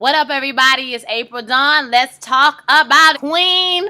What up, everybody? It's April Dawn. Let's talk about Queen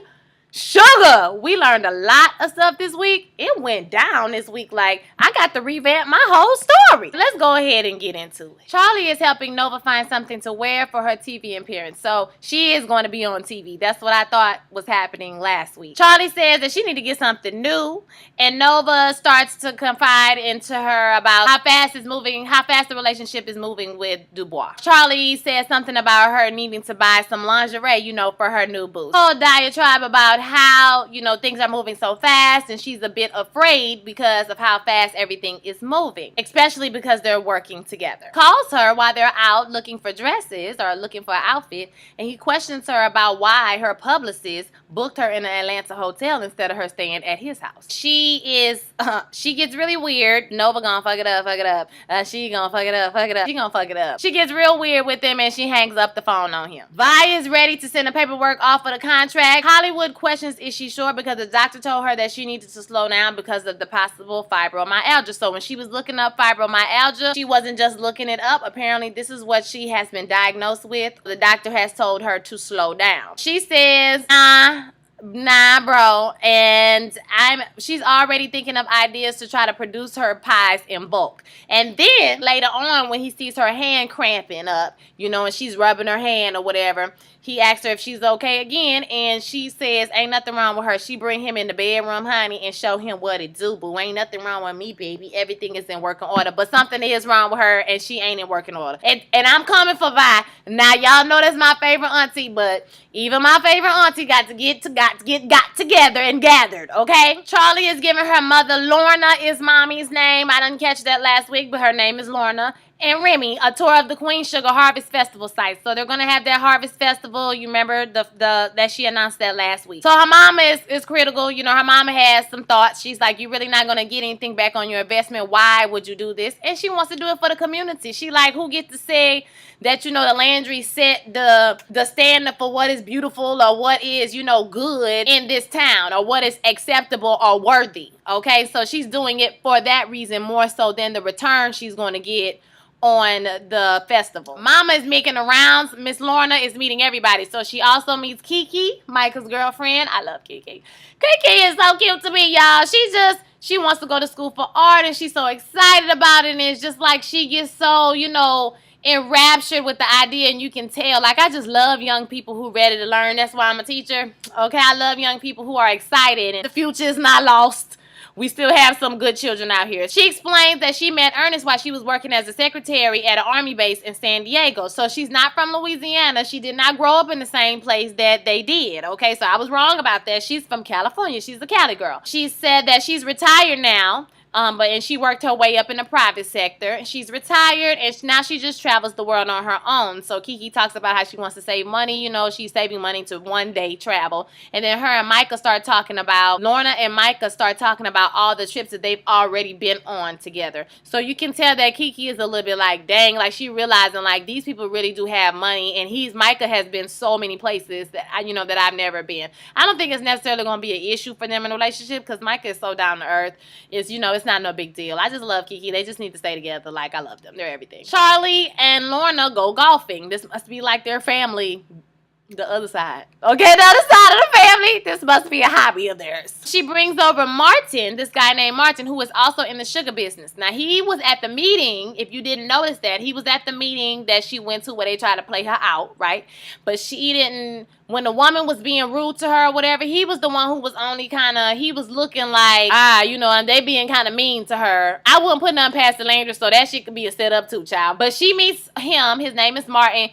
Sugar. We learned a lot of stuff this week. It went down this week. Like, I got to revamp my whole story. Let's go ahead and get into it. Charlie is helping Nova find something to wear for her TV appearance. So she is going to be on TV. That's what I thought was happening last week. Charlie says that she need to get something new. And Nova starts to confide into her about how fast the relationship is moving with Dubois. Charlie says something about her needing to buy some lingerie, for her new boo. Whole diatribe about how, things are moving so fast, and she's a bit afraid because of how fast everything is moving, especially because they're working together. Calls her while they're out looking for dresses or looking for an outfit, and he questions her about why her publicist booked her in an Atlanta hotel instead of her staying at his house. She gets really weird. Nova gonna fuck it up. She gonna fuck it up. She gonna fuck it up. She gets real weird with him, and she hangs up the phone on him. Vi is ready to send the paperwork off for the contract. Hollywood questions, is she sure? Because the doctor told her that she needed to slow down because of the possible fibromyalgia. So when she was looking up fibromyalgia, she wasn't just looking it up. Apparently, this is what she has been diagnosed with. The doctor has told her to slow down. She says, nah, bro. And she's already thinking of ideas to try to produce her pies in bulk. And then later on, when he sees her hand cramping up, and she's rubbing her hand or whatever, he asks her if she's okay again, and she says ain't nothing wrong with her. She bring him in the bedroom, honey, and show him what it do, boo. Ain't nothing wrong with me, baby. Everything is in working order. But something is wrong with her, and she ain't in working order. And I'm coming for Vi. Now, y'all know that's my favorite auntie, but even my favorite auntie got to get together and gathered, okay? Charlie is giving her mother, Lorna is mommy's name. I didn't catch that last week, but her name is Lorna. And Remy, a tour of the Queen Sugar Harvest Festival site. So they're going to have their Harvest Festival. You remember that she announced that last week. So her mama is critical. Her mama has some thoughts. She's like, you're really not going to get anything back on your investment. Why would you do this? And she wants to do it for the community. She like, who gets to say that, the Landry set the standard for what is beautiful or what is, good in this town or what is acceptable or worthy. Okay, so she's doing it for that reason more so than the return she's going to get on the festival. Mama is making the rounds. Miss Lorna is meeting everybody. So she also meets Kiki, Micah's girlfriend. I love Kiki. Kiki is so cute to me, y'all. She wants to go to school for art, and she's so excited about it. And it's just like she gets so, enraptured with the idea, and you can tell. Like, I just love young people who ready to learn. That's why I'm a teacher. Okay, I love young people who are excited, and the future is not lost. We still have some good children out here. She explains that she met Ernest while she was working as a secretary at an army base in San Diego. So she's not from Louisiana. She did not grow up in the same place that they did. Okay, so I was wrong about that. She's from California. She's a Cali girl. She said that she's retired now. And she worked her way up in the private sector. She's retired, and now she just travels the world on her own. So Kiki talks about how she wants to save money. She's saving money to one day travel. And then Lorna and Micah start talking about all the trips that they've already been on together. So you can tell that Kiki is a little bit like, dang, like she realizing like these people really do have money. And Micah has been so many places that that I've never been. I don't think it's necessarily going to be an issue for them in a relationship because Micah is so down to earth. It's not no big deal. I just love Kiki. They just need to stay together. Like, I love them. They're everything. Charlie and Lorna go golfing. This must be like their family. The other side. Okay, the other side of the family. This must be a hobby of theirs. She brings over Martin, this guy named Martin, who is also in the sugar business. Now, he was at the meeting, if you didn't notice that, he was at the meeting that she went to where they tried to play her out, right? But when the woman was being rude to her or whatever, he was the one who was only he was looking like, and they being kind of mean to her. I wouldn't put nothing past the Landry, so that shit could be a setup too, child. But she meets him. His name is Martin.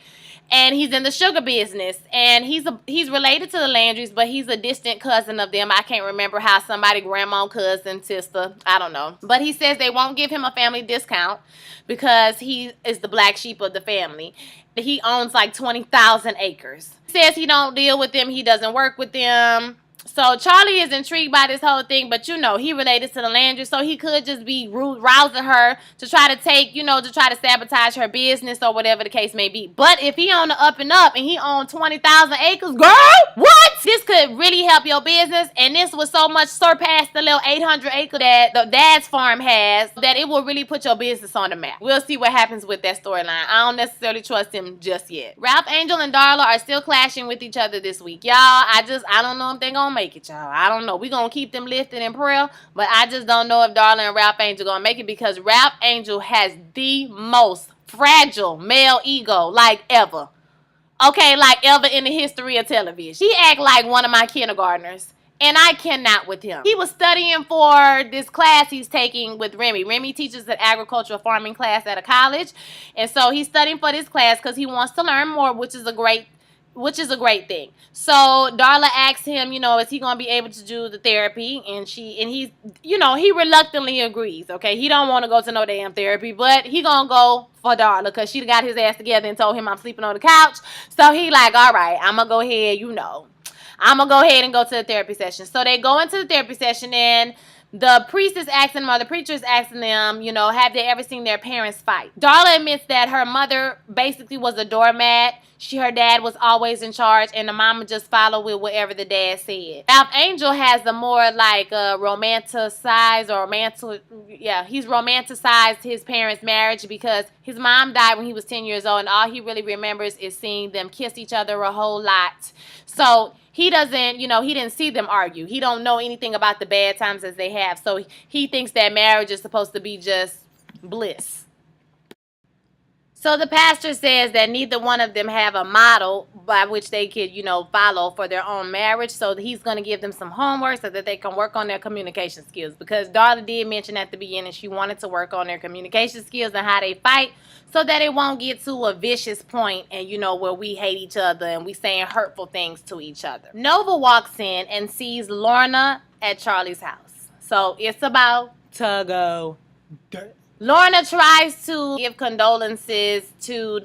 And he's in the sugar business, and he's related to the Landrys, but he's a distant cousin of them. I can't remember how somebody, grandma, cousin, sister, I don't know. But he says they won't give him a family discount because he is the black sheep of the family. He owns like 20,000 acres. He says he don't deal with them. He doesn't work with them. So Charlie is intrigued by this whole thing, but he related to the Landry, so he could just be rousing her to try to take, to try to sabotage her business or whatever the case may be. But if he on the up and up and he owned 20,000 acres, girl, what? This could really help your business, and this would so much surpass the little 800 acre that the dad's farm has that it will really put your business on the map. We'll see what happens with that storyline. I don't necessarily trust him just yet. Ralph Angel and Darla are still clashing with each other this week, y'all. I don't know if they're gonna make it, y'all. I don't know. We're gonna keep them lifted in prayer, but I just don't know if Darla and Ralph Angel gonna make it, because Ralph Angel has the most fragile male ego like ever. Okay, like ever in the history of television. He act like one of my kindergartners, and I cannot with him. He was studying for this class he's taking with Remy. Remy teaches an agricultural farming class at a college, and so he's studying for this class because he wants to learn more, which is a great thing. So Darla asked him, is he gonna be able to do the therapy? And he reluctantly agrees. Okay, he don't want to go to no damn therapy, but he gonna go for Darla because she got his ass together and told him I'm sleeping on the couch. So he like, all right, I'm gonna go ahead, I'm gonna go ahead and go to the therapy session. So they go into the therapy session, and the priest is asking them, or the preacher is asking them, have they ever seen their parents fight? Darla admits that her mother basically was a doormat. Her dad was always in charge, and the mama just followed with whatever the dad said. Ralph Angel has the more like he's romanticized his parents' marriage because his mom died when he was 10 years old, and all he really remembers is seeing them kiss each other a whole lot. So he doesn't, he didn't see them argue. He don't know anything about the bad times as they have. So he thinks that marriage is supposed to be just bliss. So the pastor says that neither one of them have a model by which they could, follow for their own marriage. So he's going to give them some homework so that they can work on their communication skills. Because Darla did mention at the beginning she wanted to work on their communication skills and how they fight so that it won't get to a vicious point and, where we hate each other and we saying hurtful things to each other. Nova walks in and sees Lorna at Charlie's house. So it's about to go dirty. Lorna tries to give condolences to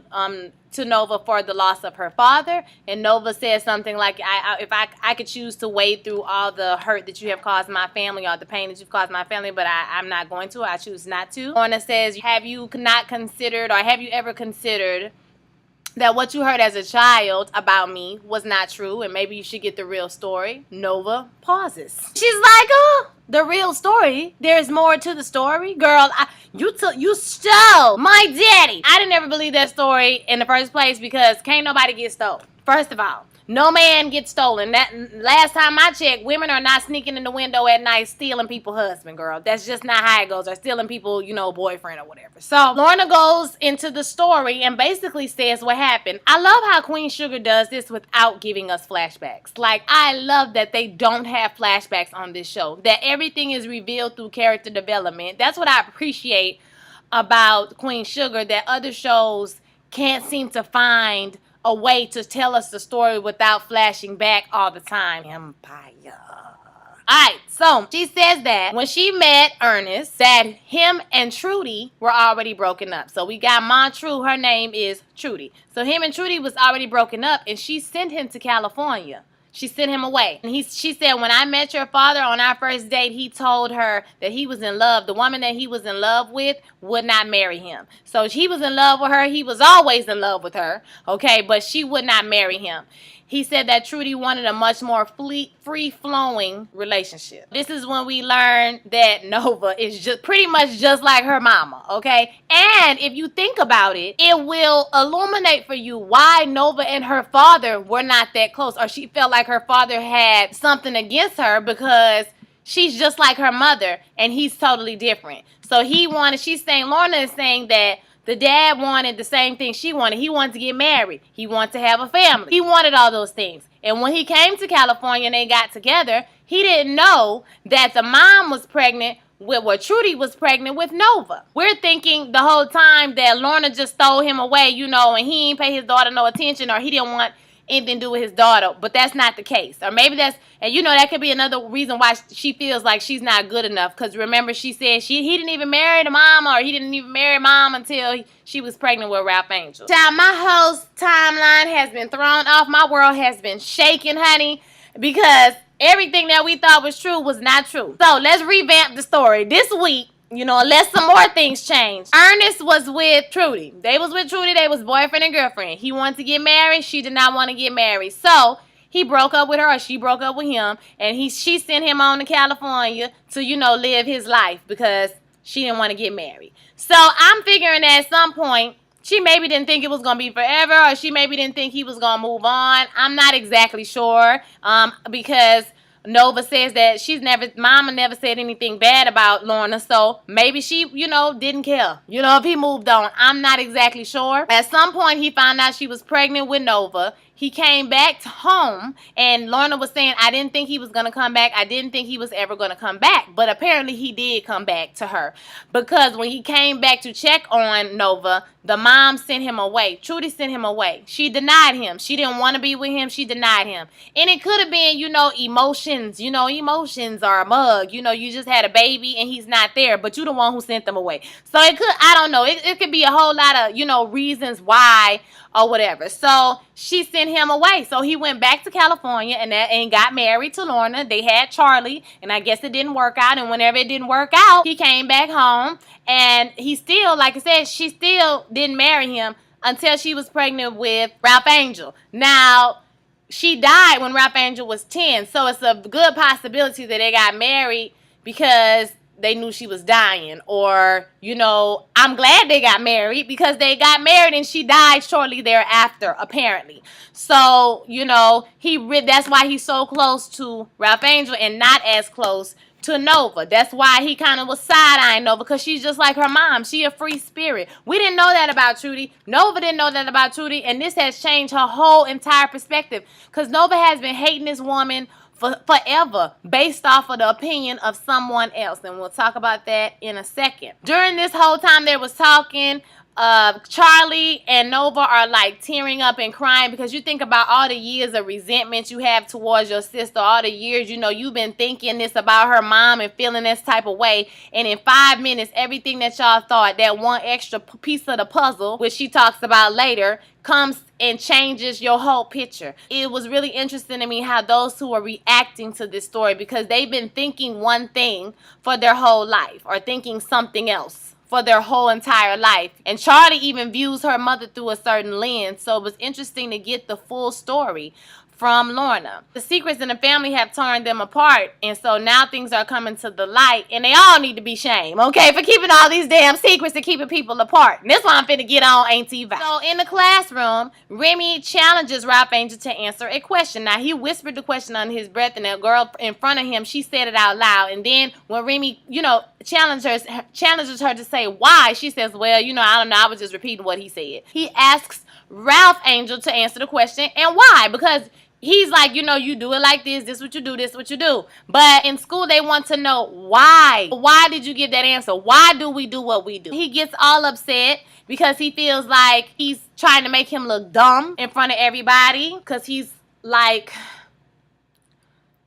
Nova for the loss of her father, and Nova says something like, if I could choose to wade through all the hurt that you have caused my family or the pain that you've caused my family, but I'm not going to. I choose not to. Lorna says, have you ever considered that what you heard as a child about me was not true, and maybe you should get the real story? Nova pauses. She's like, oh, the real story? There's more to the story? Girl, you stole my daddy. I didn't ever believe that story in the first place because can't nobody get stolen. First of all, no man gets stolen. That last time I checked, women are not sneaking in the window at night stealing people's husband, girl. That's just not how it goes. Or stealing people, boyfriend or whatever. So Lorna goes into the story and basically says what happened. I love how Queen Sugar does this without giving us flashbacks. Like, I love that they don't have flashbacks on this show. That everything is revealed through character development. That's what I appreciate about Queen Sugar, that other shows can't seem to find a way to tell us the story without flashing back all the time. Empire. Alright, so she says that when she met Ernest, that him and Trudy were already broken up. So we got Montrue, her name is Trudy. So him and Trudy was already broken up, and she sent him to California. She sent him away. And she said, when I met your father on our first date, he told her that he was in love. The woman that he was in love with would not marry him. So he was in love with her. He was always in love with her. Okay, but she would not marry him. He said that Trudy wanted a much more free-flowing relationship. This is when we learn that Nova is just pretty much just like her mama, okay? And if you think about it, it will illuminate for you why Nova and her father were not that close, or she felt like her father had something against her because she's just like her mother and he's totally different. So Lorna is saying that the dad wanted the same thing she wanted. He wanted to get married. He wanted to have a family. He wanted all those things. And when he came to California and they got together, he didn't know that the mom was pregnant Trudy was pregnant with Nova. We're thinking the whole time that Lorna just stole him away, and he didn't pay his daughter no attention, or he didn't want anything to do with his daughter, but that's not the case. Or maybe that could be another reason why she feels like she's not good enough, because remember she said he didn't even marry the mom, or he didn't even marry mom until she was pregnant with Ralph Angel. Child, my whole timeline has been thrown off. My world has been shaking, honey. because everything that we thought was true was not true. So let's revamp the story. This week, unless some more things change. Ernest was with Trudy. They was with Trudy. They was boyfriend and girlfriend. He wanted to get married. She did not want to get married. So he broke up with her, or she broke up with him, and she sent him on to California to, live his life because she didn't want to get married. So I'm figuring that at some point, she maybe didn't think it was going to be forever, or she maybe didn't think he was going to move on. I'm not exactly sure, because Nova says that Mama never said anything bad about Lorna, so maybe she, didn't care, if he moved on. I'm not exactly sure. At some point, he found out she was pregnant with Nova. He came back home, and Lorna was saying, I didn't think he was going to come back. I didn't think he was ever going to come back. But apparently he did come back to her, because when he came back to check on Nova, the mom sent him away. Trudy sent him away. She denied him. She didn't want to be with him. She denied him. And it could have been, emotions. Emotions are a mug. You just had a baby and he's not there, but you're the one who sent them away. So I don't know. It could be a whole lot of, reasons why or whatever. So she sent him away. So he went back to California and got married to Lorna. They had Charlie, and I guess it didn't work out. And whenever it didn't work out, he came back home. And he still, like I said, she still didn't marry him until she was pregnant with Ralph Angel. Now, she died when Ralph Angel was 10. So it's a good possibility that they got married because they knew she was dying. Or, I'm glad they got married because they got married and she died shortly thereafter, apparently. So, that's why he's so close to Ralph Angel and not as close to Nova. That's why he kind of was side-eyeing Nova, because she's just like her mom. She a free spirit. We didn't know that about Trudy. Nova didn't know that about Trudy, and this has changed her whole entire perspective, because Nova has been hating this woman forever based off of the opinion of someone else, and we'll talk about that in a second. During this whole time they was talking, Charlie and Nova are like tearing up and crying, because you think about all the years of resentment you have towards your sister, all the years, you've been thinking this about her mom and feeling this type of way, and in 5 minutes, everything that y'all thought, that one extra piece of the puzzle, which she talks about later, comes and changes your whole picture. It was really interesting to me how those two are reacting to this story, because they've been thinking one thing for their whole life, or thinking something else for their whole entire life. And Charlie even views her mother through a certain lens. So it was interesting to get the full story from Lorna. The secrets in the family have torn them apart, and so now things are coming to the light, and they all need to be shamed, okay, for keeping all these damn secrets and keeping people apart. And this one I'm finna get on Auntie Vi. So in the classroom, Remy challenges Ralph Angel to answer a question. Now he whispered the question under his breath, and the girl in front of him, she said it out loud. And then when Remy, challenges her to say why, she says, well, I don't know, I was just repeating what he said. He asks Ralph Angel to answer the question, and why? Because he's like, you do it like this what you do, this what you do. But in school, they want to know why. Why did you give that answer? Why do we do what we do? He gets all upset because he feels like he's trying to make him look dumb in front of everybody, because he's like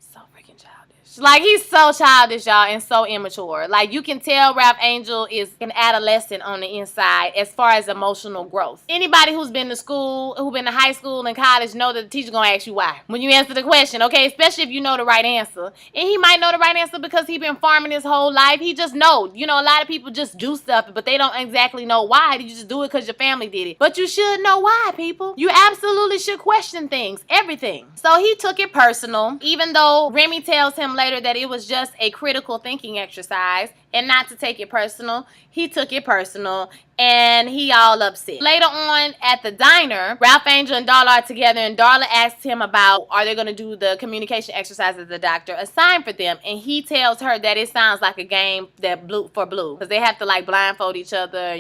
so freaking childish. Like, he's so childish, y'all, and so immature. Like, you can tell Ralph Angel is an adolescent on the inside as far as emotional growth. Anybody who's been to school, who's been to high school and college, know that the teacher's gonna ask you why when you answer the question, okay? Especially if you know the right answer. And he might know the right answer because he's been farming his whole life. He just knows. A lot of people just do stuff, but they don't exactly know why. You just do it because your family did it. But you should know why, people. You absolutely should question things, everything. So he took it personal, even though Remy tells him later that it was just a critical thinking exercise and not to take it personal. He took it personal, and he all upset. Later on at the diner, Ralph Angel and Darla are together, and Darla asks him about, are they going to do the communication exercises the doctor assigned for them? And he tells her that it sounds like a game that Blue, because they have to like blindfold each other,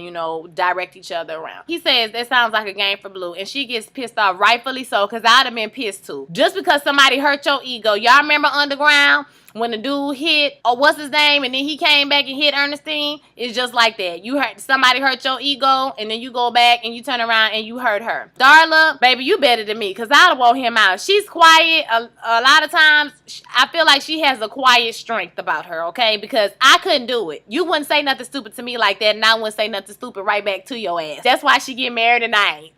direct each other around. He says that sounds like a game for Blue, and she gets pissed off, rightfully so, because I'd have been pissed too. Just because somebody hurt your ego. Y'all remember Underground? When the dude hit, or what's his name, and then he came back and hit Ernestine? It's just like that. Somebody hurt your ego, and then you go back and you turn around and you hurt her. Darla, baby, you better than me, because I'd want him out. She's quiet. A lot of times, I feel like she has a quiet strength about her, okay? Because I couldn't do it. You wouldn't say nothing stupid to me like that, and I wouldn't say nothing stupid right back to your ass. That's why she get married and I ain't.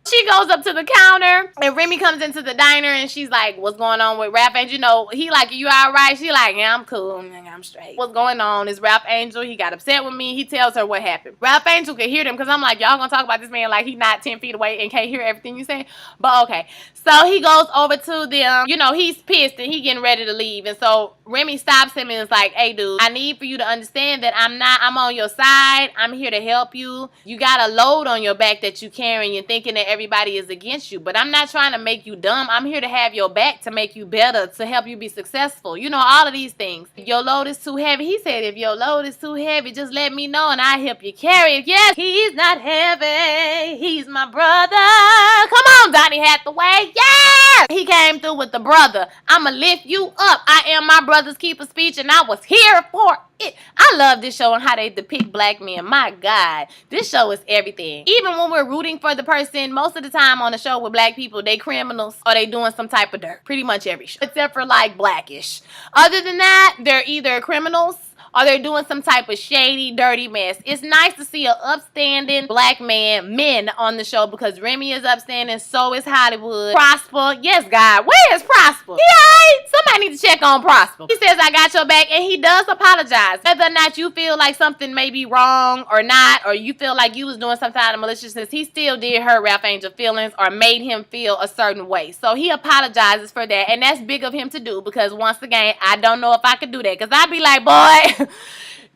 She go goes up to the counter, and Remy comes into the diner, and she's like, what's going on with Rap Angel? You know, he like, you all right? She like, yeah, I'm cool. I'm straight. What's going on is Rap Angel. He got upset with me. He tells her what happened. Rap Angel can hear them because I'm like, y'all gonna talk about this man like he's not 10 feet away and can't hear everything you say? But okay. So he goes over to them. You know, he's pissed and he getting ready to leave. And so Remy stops him and is like, hey, dude, I need for you to understand that I'm on your side. I'm here to help you. You got a load on your back that you carrying. You're thinking that everybody is against you. But I'm not trying to make you dumb. I'm here to have your back to make you better, to help you be successful. You know, all of these things. If your load is too heavy, he said, if your load is too heavy, just let me know and I'll help you carry it. Yes, he's not heavy. He's my brother. Come on, Donny Hathaway. Yes! He came through with the brother. I'ma lift you up. I am my brother's keeper speech and I was here for it. I love this show and how they depict black men. My God, this show is everything. Even when we're rooting for the person, most of the time on the show with black people, they criminals or they doing some type of dirt. Pretty much every show. Except for like Blackish. Other than that, they're either criminals or they're doing some type of shady, dirty mess. It's nice to see an upstanding black men on the show because Remy is upstanding, so is Hollywood. Prosper, yes, God, where is Prosper? He somebody need to check on Prosper. He says, I got your back, and he does apologize. Whether or not you feel like something may be wrong or not, or you feel like you was doing some kind of maliciousness, he still did hurt Ralph Angel feelings or made him feel a certain way. So he apologizes for that, and that's big of him to do because once again, I don't know if I could do that because I'd be like, boy,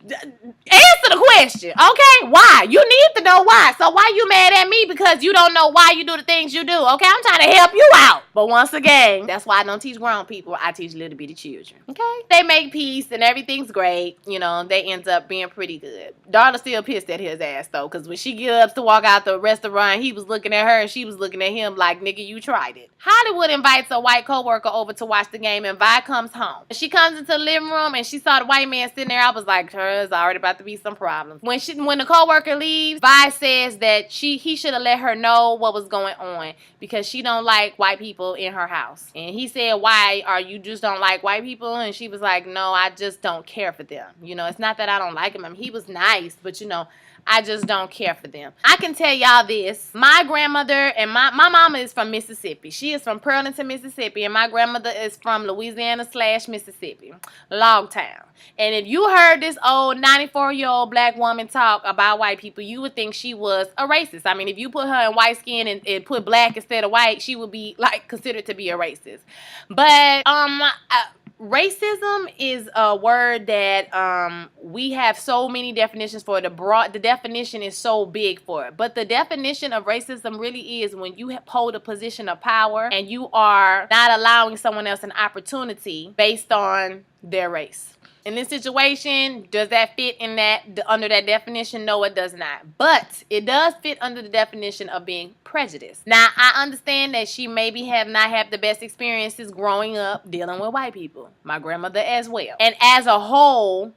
answer the question, okay? Why? You need to know why. So why you mad at me because you don't know why you do the things you do, okay? I'm trying to help you out. But once again, that's why I don't teach grown people. I teach little bitty children, okay? They make peace and everything's great. You know, they end up being pretty good. Darla still pissed at his ass, though, because when she get up to walk out the restaurant, he was looking at her and she was looking at him like, nigga, you tried it. Hollywood invites a white coworker over to watch the game and Vi comes home. She comes into the living room and she saw the white man sitting there. I was like, there's already about to be some problems. When the coworker leaves, Vi says that he should have let her know what was going on because she don't like white people in her house. And he said, why are you just don't like white people? And she was like, no, I just don't care for them. You know, it's not that I don't like him. I mean, he was nice, but you know, I just don't care for them. I can tell y'all this. My grandmother and my mama is from Mississippi. She is from Pearlington, Mississippi. And my grandmother is from Louisiana/Mississippi. Log Town. And if you heard this old 94-year-old black woman talk about white people, you would think she was a racist. I mean, if you put her in white skin and put black instead of white, she would be like considered to be a racist. But racism is a word that we have so many definitions for. The definition is so big for it. But the definition of racism really is when you hold a position of power and you are not allowing someone else an opportunity based on their race. In this situation, does that fit in under that definition? No, it does not. But it does fit under the definition of being prejudiced. Now, I understand that she maybe not had the best experiences growing up dealing with white people. My grandmother as well. And as a whole,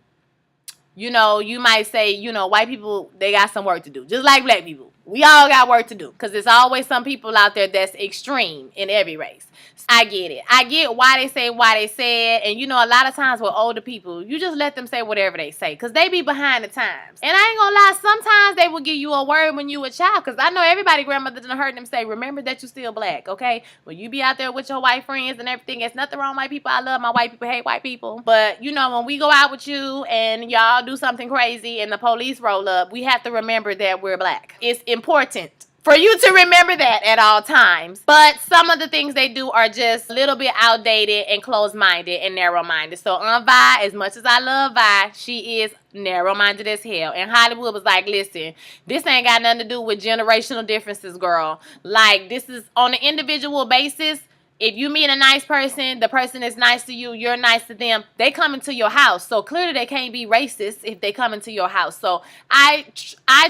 you know, you might say, you know, white people, they got some work to do. Just like black people. We all got work to do. Because there's always some people out there that's extreme in every race. I get it. I get why they said. And, you know, a lot of times with older people, you just let them say whatever they say. Because they be behind the times. And I ain't going to lie, sometimes they will give you a word when you a child. Because I know everybody grandmother done heard them say, remember that you still black, okay? When you be out there with your white friends and everything, there's nothing wrong with white people. I love my white people, hate white people. But, you know, when we go out with you and y'all do something crazy and the police roll up, we have to remember that we're black. It's important for you to remember that at all times. But some of the things they do are just a little bit outdated and closed-minded and narrow-minded. So on Vi, as much as I love Vi, she is narrow-minded as hell. And Hollywood was like, listen, this ain't got nothing to do with generational differences, girl. Like, this is on an individual basis. If you meet a nice person, the person is nice to you, you're nice to them, they come into your house. So clearly they can't be racist if they come into your house. So I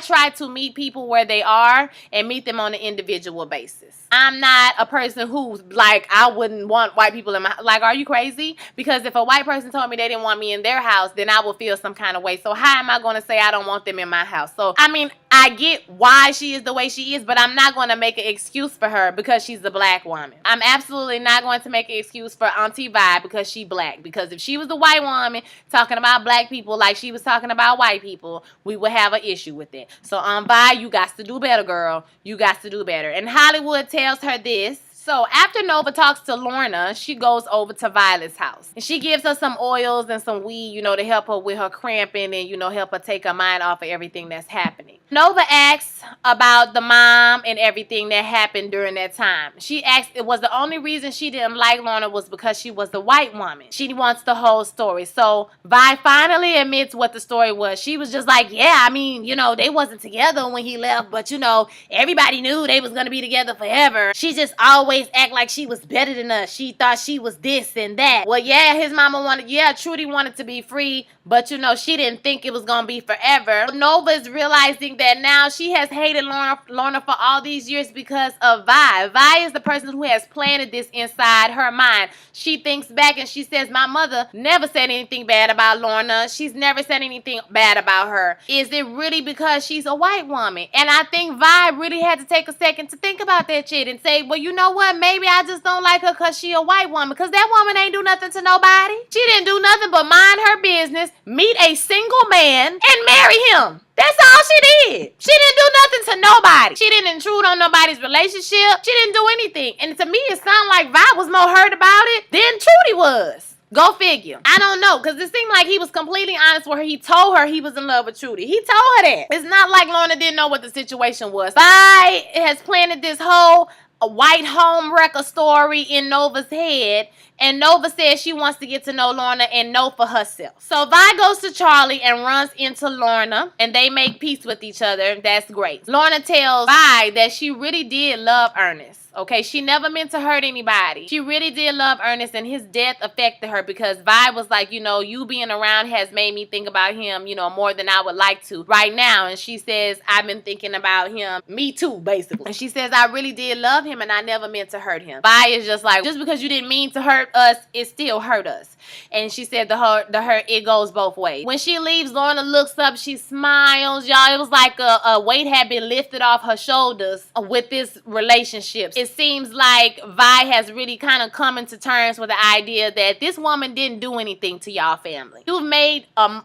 try to meet people where they are and meet them on an individual basis. I'm not a person who's like, I wouldn't want white people in my house. Like, are you crazy? Because if a white person told me they didn't want me in their house, then I would feel some kind of way. So how am I going to say I don't want them in my house? So, I mean, I get why she is the way she is, but I'm not going to make an excuse for her because she's a black woman. I'm absolutely not going to make an excuse for Auntie Vi because she black. Because if she was a white woman talking about black people like she was talking about white people, we would have an issue with it. So Vi, you got to do better, girl. You got to do better. And Hollywood tells her this. So after Nova talks to Lorna, she goes over to Violet's house. And she gives her some oils and some weed, you know, to help her with her cramping and, you know, help her take her mind off of everything that's happening. Nova asks about the mom and everything that happened during that time. She asked, it was the only reason she didn't like Lorna was because she was a white woman. She wants the whole story. So Vi finally admits what the story was. She was just like, yeah, I mean, you know, they wasn't together when he left, but, you know, everybody knew they was going to be together forever. She just always act like she was better than us. She thought she was this and that. Well, yeah, his mama wanted, yeah, Trudy wanted to be free, but, you know, she didn't think it was going to be forever. Nova is realizing that now she has hated Lorna for all these years because of Vi. Vi is the person who has planted this inside her mind. She thinks back and she says, my mother never said anything bad about Lorna. She's never said anything bad about her. Is it really because she's a white woman? And I think Vi really had to take a second to think about that shit and say, well, you know what? Maybe I just don't like her because she a white woman. Because that woman ain't do nothing to nobody. She didn't do nothing but mind her business, meet a single man, and marry him. That's all she did. She didn't do nothing to nobody. She didn't intrude on nobody's relationship. She didn't do anything. And to me, it sounded like Vi was more hurt about it than Trudy was. Go figure. I don't know, because it seemed like he was completely honest with her. He told her he was in love with Trudy. He told her that. It's not like Lorna didn't know what the situation was. Vi has planted this whole white home wrecker story in Nova's head, and Nova says she wants to get to know Lorna and know for herself. So Vi goes to Charlie and runs into Lorna, and they make peace with each other. That's great. Lorna tells Vi that she really did love Ernest. Okay, she never meant to hurt anybody. She really did love Ernest, and his death affected her because Vi was like, you know, you being around has made me think about him, you know, more than I would like to right now. And she says, I've been thinking about him. Me too, basically. And she says, I really did love him, and I never meant to hurt him. Vi is just like, just because you didn't mean to hurt us, it still hurt us. And she said the hurt, it goes both ways. When she leaves, Lorna looks up, she smiles. Y'all, it was like a weight had been lifted off her shoulders with this relationship. It seems like Vi has really kind of come into terms with the idea that this woman didn't do anything to y'all family. You've made her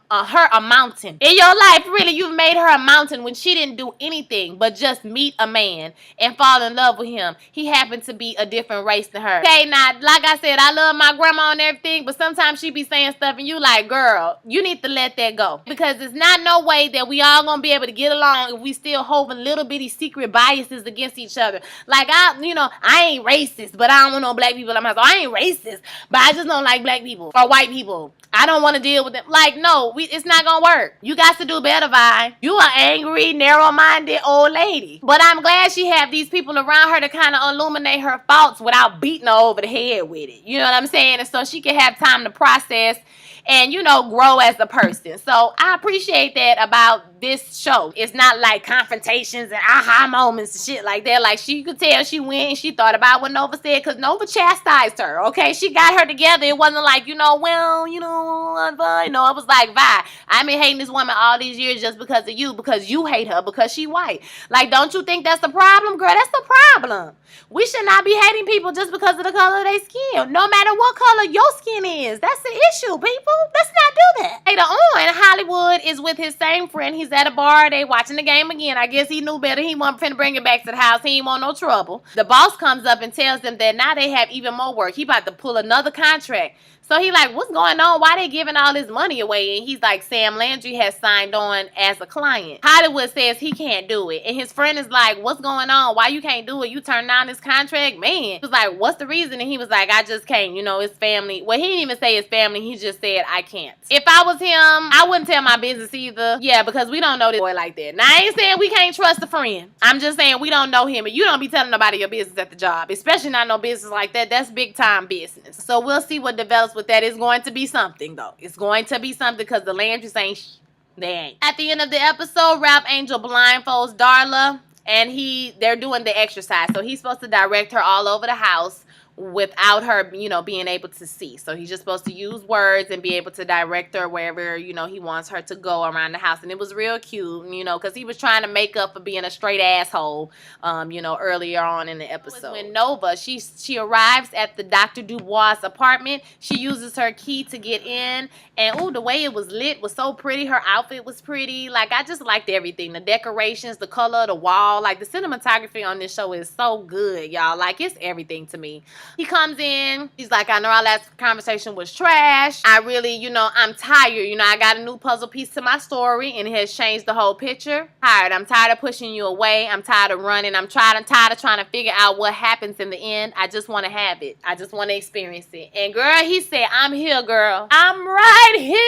a mountain. In your life, really, you've made her a mountain when she didn't do anything but just meet a man and fall in love with him. He happened to be a different race than her. Okay, now, like I said, I love my grandma and everything, but sometimes she be saying stuff and you like, girl, you need to let that go. Because it's not no way that we all gonna be able to get along if we still holding little bitty secret biases against each other. Like, I ain't racist, but I don't want no black people in my house. I ain't racist, but I just don't like black people or white people. I don't want to deal with them. Like, no, it's not gonna work. You got to do better, Vi. You are angry, narrow-minded old lady. But I'm glad she have these people around her to kind of illuminate her faults without beating her over the head with it. You know what I'm saying? And so she can have time to process and, you know, grow as a person. So I appreciate that about this show. It's not like confrontations and aha moments and shit like that. Like, she could tell she went and she thought about what Nova said, because Nova chastised her, okay? She got her together. It wasn't like, you know, well, you know, Vi. No, it was like, Vi, I've been hating this woman all these years just because you hate her because she white. Like, don't you think that's the problem, girl? That's the problem. We should not be hating people just because of the color of their skin. No matter what color your skin is. That's the issue, people. Let's not do that. Later on, Hollywood is with his same friend. He's at a bar. They watching the game again. I guess he knew better. He wasn't finna bring it back to the house. He ain't want no trouble. The boss comes up and tells them that now they have even more work. He about to pull another contract. So he like, what's going on? Why they giving all this money away? And he's like, Sam Landry has signed on as a client. Hollywood says he can't do it. And his friend is like, what's going on? Why you can't do it? You turned down this contract? Man. He was like, what's the reason? And he was like, I just can't. You know, it's family. Well, he didn't even say it's family. He just said, I can't. If I was him, I wouldn't tell my business either. Yeah, because we don't know this boy like that. Now, I ain't saying we can't trust a friend. I'm just saying we don't know him. And you don't be telling nobody your business at the job. Especially not no business like that. That's big time business. So we'll see what develops with that. It's going to be something, though. It's going to be something because the Landrys ain't they ain't. At the end of the episode, Ralph Angel blindfolds Darla and they're doing the exercise. So he's supposed to direct her all over the house without her, being able to see. So he's just supposed to use words and be able to direct her wherever, he wants her to go around the house. And it was real cute, because he was trying to make up for being a straight asshole, earlier on in the episode. When Nova, she arrives at the Dr. Dubois apartment. She uses her key to get in. And, the way it was lit was so pretty. Her outfit was pretty. Like, I just liked everything. The decorations, the color of the wall. Like, the cinematography on this show is so good, y'all. Like, it's everything to me. He comes in. He's like, I know our last conversation was trash. I really, I'm tired. I got a new puzzle piece to my story, and it has changed the whole picture. Tired. I'm tired of pushing you away. I'm tired of running. I'm tired of trying to figure out what happens in the end. I just want to have it. I just want to experience it. And girl, he said, I'm here, girl. I'm right here.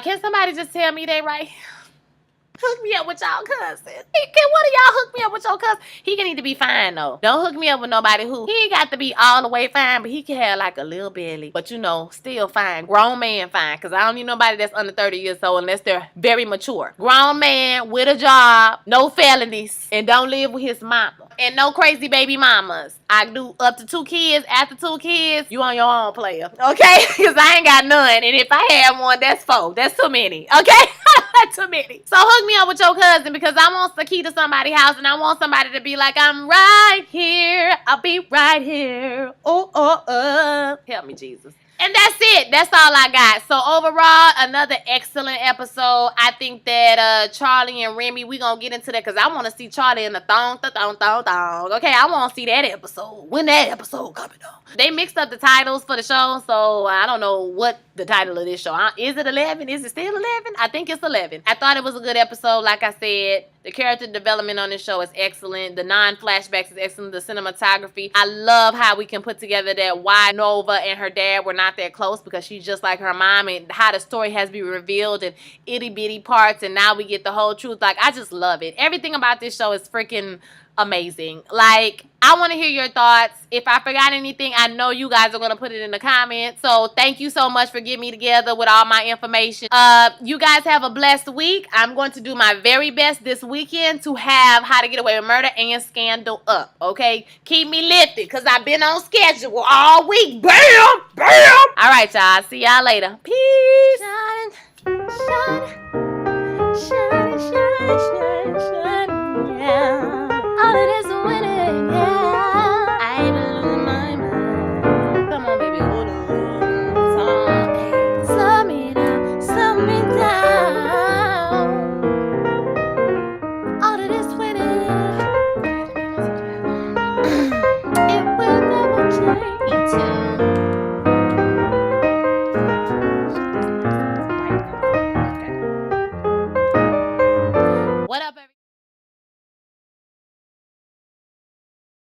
Can somebody just tell me they right here? Hook me up with y'all cousin. Can one of y'all hook me up with your cousin? He can need to be fine though. Don't hook me up with nobody who he ain't got to be all the way fine, but he can have like a little belly. But still fine. Grown man fine. Cause I don't need nobody that's under 30 years old unless they're very mature. Grown man with a job, no felonies, and don't live with his mama. And no crazy baby mamas. I do up to 2 kids. After 2 kids, you on your own, player. Okay? Because I ain't got none. And if I have one, that's 4. That's too many. Okay? Too many. So hook me up with your cousin because I want the key to somebody's house and I want somebody to be like, I'm right here. I'll be right here. Help me, Jesus. And that's it. That's all I got. So overall, another excellent episode. I think that Charlie and Remy, we gonna get into that because I want to see Charlie in the thong. Okay, I want to see that episode. When that episode coming on? They mixed up the titles for the show, so I don't know what the title of this show. Is it 11? Is it still 11? I think it's 11. I thought it was a good episode. Like I said, the character development on this show is excellent. The non-flashbacks is excellent. The cinematography. I love how we can put together that why Nova and her dad were not that close because she's just like her mom, and how the story has been revealed in itty bitty parts, and now we get the whole truth. Like, I just love it. Everything about this show is freaking amazing. Like, I want to hear your thoughts. If I forgot anything, I know you guys are going to put it in the comments. So thank you so much for getting me together with all my information. You guys have a blessed week. I'm going to do my very best this weekend to have How to Get Away with Murder and Scandal up. Okay? Keep me lifted because I've been on schedule all week. Bam! Bam! All right, y'all. See y'all later. Peace. Shine, shine, shine, shine, shine, shine, yeah. All it is winning, yeah. I ain't losing my mind. Come on, baby, hold on. Slow me down, slow me down. All it is winning. It will never change. Me too. Okay. What up, everybody?